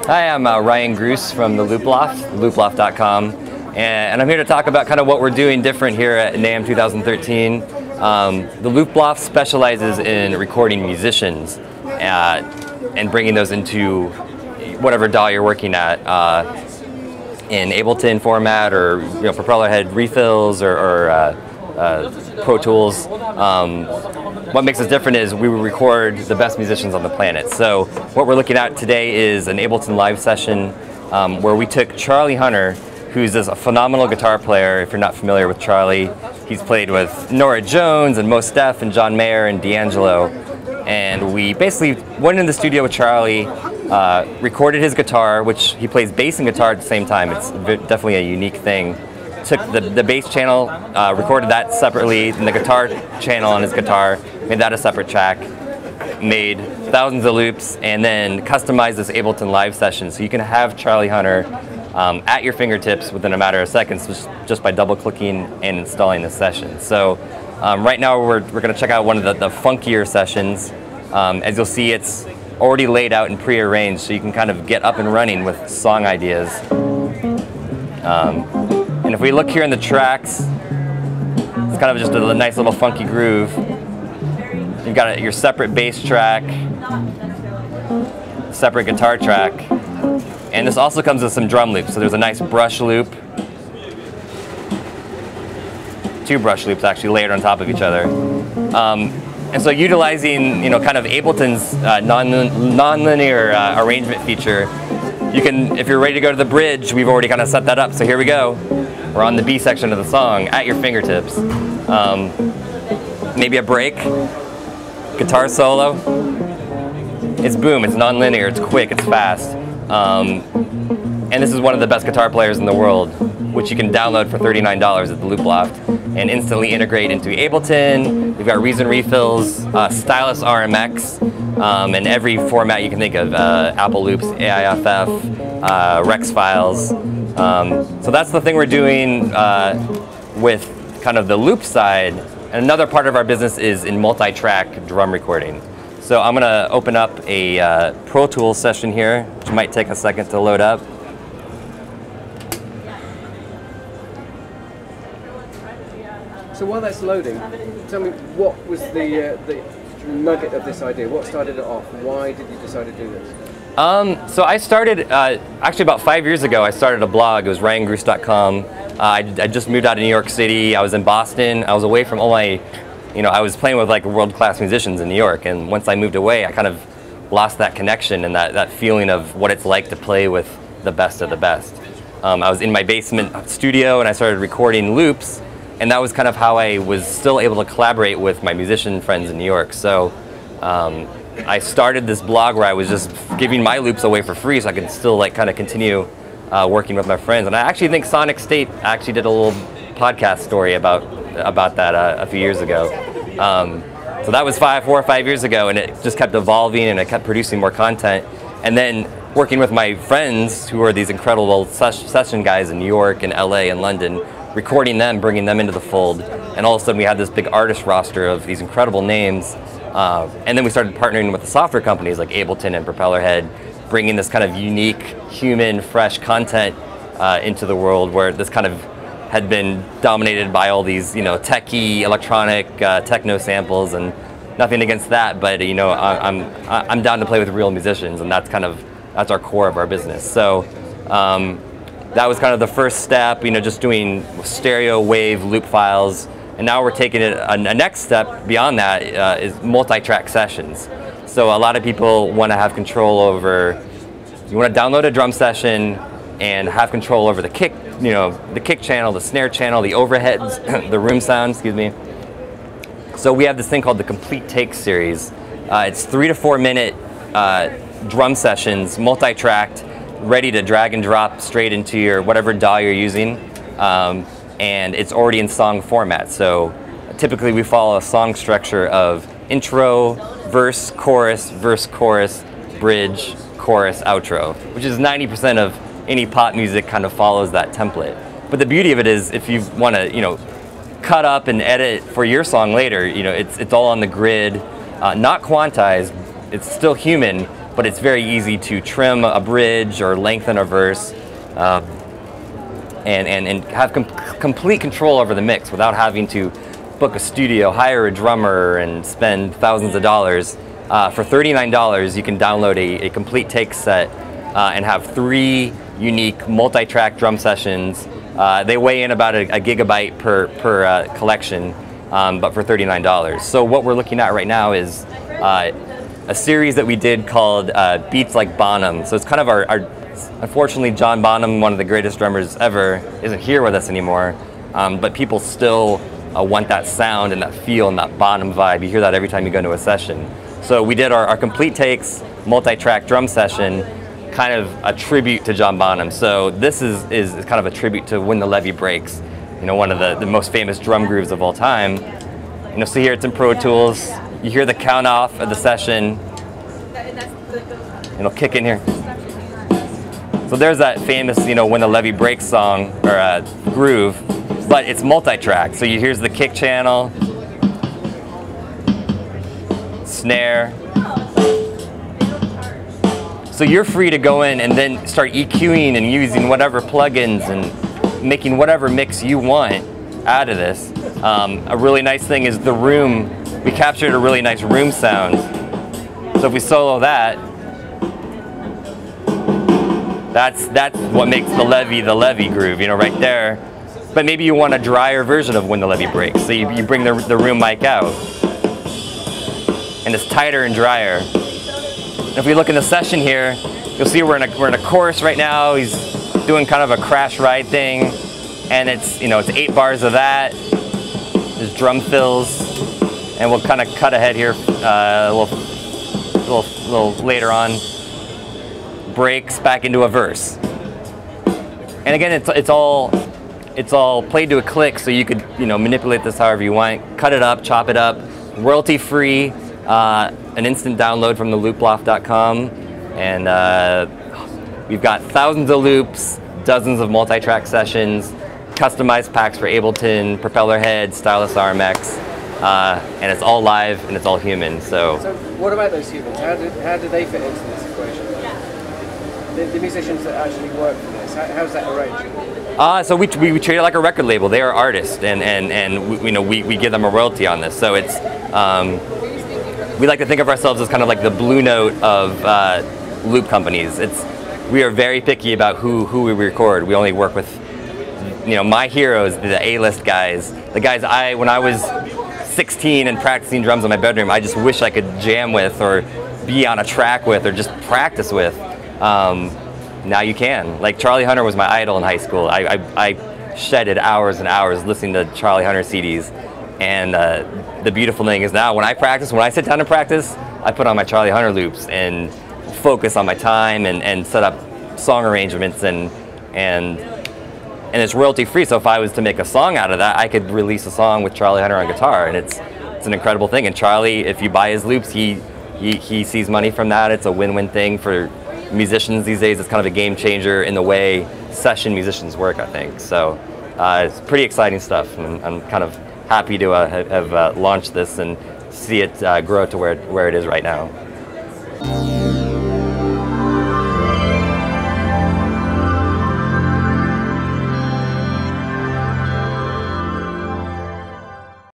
Hi, I'm Ryan Groos from the Looploft, looploft.com, and I'm here to talk about kind of what we're doing different here at NAMM 2013. The Looploft specializes in recording musicians and bringing those into whatever DAW you're working at, in Ableton format or propeller head refills or Pro Tools. What makes us different is we record the best musicians on the planet. So what we're looking at today is an Ableton live session where we took Charlie Hunter, who's a phenomenal guitar player. If you're not familiar with Charlie, he's played with Norah Jones and Mos Def and John Mayer and D'Angelo. And we basically went in the studio with Charlie, recorded his guitar, which he plays bass and guitar at the same time. It's definitely a unique thing. Took the bass channel, recorded that separately, and the guitar channel on his guitar, made that a separate track, made thousands of loops, and then customized this Ableton live session. So you can have Charlie Hunter at your fingertips within a matter of seconds just by double-clicking and installing the session. So right now we're going to check out one of the funkier sessions. As you'll see, it's already laid out and pre-arranged, so you can kind of get up and running with song ideas. And if we look here in the tracks, it's kind of just a nice little funky groove. You've got your separate bass track, separate guitar track, and this also comes with some drum loops. So there's a nice brush loop, two brush loops actually layered on top of each other. And so utilizing kind of Ableton's non-linear arrangement feature, you can, if you're ready to go to the bridge, we've already kind of set that up. So here we go. We're on the B section of the song at your fingertips. Maybe a break, guitar solo. It's boom, it's non-linear, it's quick, it's fast. And this is one of the best guitar players in the world, which you can download for $39 at the Looploft and instantly integrate into Ableton. We've got Reason refills, Stylus RMX, and every format you can think of, Apple Loops, AIFF, Rex files. So that's the thing we're doing with kind of the loop side. And another part of our business is in multi-track drum recording. So I'm going to open up a Pro Tools session here, which might take a second to load up. So while that's loading, tell me what was the nugget of this idea? What started it off? Why did you decide to do this? So I started, actually about 5 years ago, I started a blog. It was ryangroos.com. I just moved out of New York City. I was in Boston. I was away from all my, I was playing with like world-class musicians in New York. And once I moved away, I kind of lost that connection and that feeling of what it's like to play with the best of the best. I was in my basement studio and I started recording loops. And that was kind of how I was still able to collaborate with my musician friends in New York. So I started this blog where I was just giving my loops away for free so I could still like kind of continue working with my friends. And I actually think Sonic State actually did a little podcast story about that a few years ago. So that was 4 or 5 years ago, and it just kept evolving and it kept producing more content. And then working with my friends who are these incredible session guys in New York and LA and London, recording them, bringing them into the fold, and all of a sudden we had this big artist roster of these incredible names. And then we started partnering with the software companies like Ableton and Propellerhead, bringing this kind of unique, human, fresh content into the world where this kind of had been dominated by all these, techie, electronic, techno samples, and nothing against that, but I'm down to play with real musicians, and that's our core of our business. So. That was kind of the first step, just doing stereo wave loop files. And now we're taking it a next step beyond that is multi-track sessions. So a lot of people want to have control over, you want to download a drum session and have control over the kick, the kick channel, the snare channel, the overheads, the room sound, excuse me. So we have this thing called the Complete Take series. It's 3 to 4 minute drum sessions, multi-tracked, ready to drag and drop straight into your whatever DAW you're using, and it's already in song format. So typically we follow a song structure of intro, verse, chorus, bridge, chorus, outro, which is 90% of any pop music kind of follows that template. But the beauty of it is if you want to, cut up and edit for your song later, it's all on the grid, not quantized, it's still human, but it's very easy to trim a bridge or lengthen a verse, and have complete control over the mix without having to book a studio, hire a drummer, and spend thousands of dollars. For $39, you can download a complete take set and have 3 unique multi-track drum sessions. They weigh in about a gigabyte per collection, but for $39. So what we're looking at right now is a series that we did called Beats Like Bonham. So it's kind of our unfortunately, John Bonham, one of the greatest drummers ever, isn't here with us anymore, but people still want that sound and that feel and that Bonham vibe. You hear that every time you go into a session. So we did our complete takes multi-track drum session, kind of a tribute to John Bonham. So this is kind of a tribute to When the Levee Breaks, you know, one of the most famous drum grooves of all time. You know, so here it's in Pro Tools. You hear the count off of the session. It'll kick in here. So there's that famous, you know, When the Levee Breaks song, or groove, but it's multi-track. So here's the kick channel, snare. So you're free to go in and then start EQing and using whatever plugins and making whatever mix you want out of this. A really nice thing is the room. We captured a really nice room sound. So if we solo that, that's what makes the levee groove, you know, right there. But maybe you want a drier version of When the Levee Breaks. So you bring the room mic out, and it's tighter and drier. And if we look in the session here, you'll see we're in a chorus right now. He's doing kind of a crash ride thing, and it's, you know, it's 8 bars of that. There's drum fills, and we'll kind of cut ahead here a little later on. Breaks back into a verse, and again, it's all played to a click, so you could, you know, manipulate this however you want, cut it up, chop it up, royalty free, an instant download from the looploft.com, and we've got thousands of loops, dozens of multi-track sessions, customized packs for Ableton, propeller head, stylus RMX, and it's all live and it's all human. So what about those humans? How do they fit into this equation? The musicians that actually work for this, how's that arranged? So we treat it like a record label. They are artists, and we, you know, we give them a royalty on this. So it's we like to think of ourselves as kind of like the Blue Note of loop companies. We are very picky about who we record. We only work with, you know, my heroes, the A-list guys, the guys when I was 16 and practicing drums in my bedroom, I just wish I could jam with or be on a track with or just practice with. Now you can. Like Charlie Hunter was my idol in high school. I shedded hours and hours listening to Charlie Hunter CDs. And the beautiful thing is now when I sit down to practice, I put on my Charlie Hunter loops and focus on my time and set up song arrangements and it's royalty free. So if I was to make a song out of that, I could release a song with Charlie Hunter on guitar, and it's an incredible thing. And Charlie, if you buy his loops, he sees money from that. It's a win-win thing for musicians these days. It's kind of a game changer in the way session musicians work, I think. So it's pretty exciting stuff, and I'm kind of happy to have launched this and see it grow to where it is right now.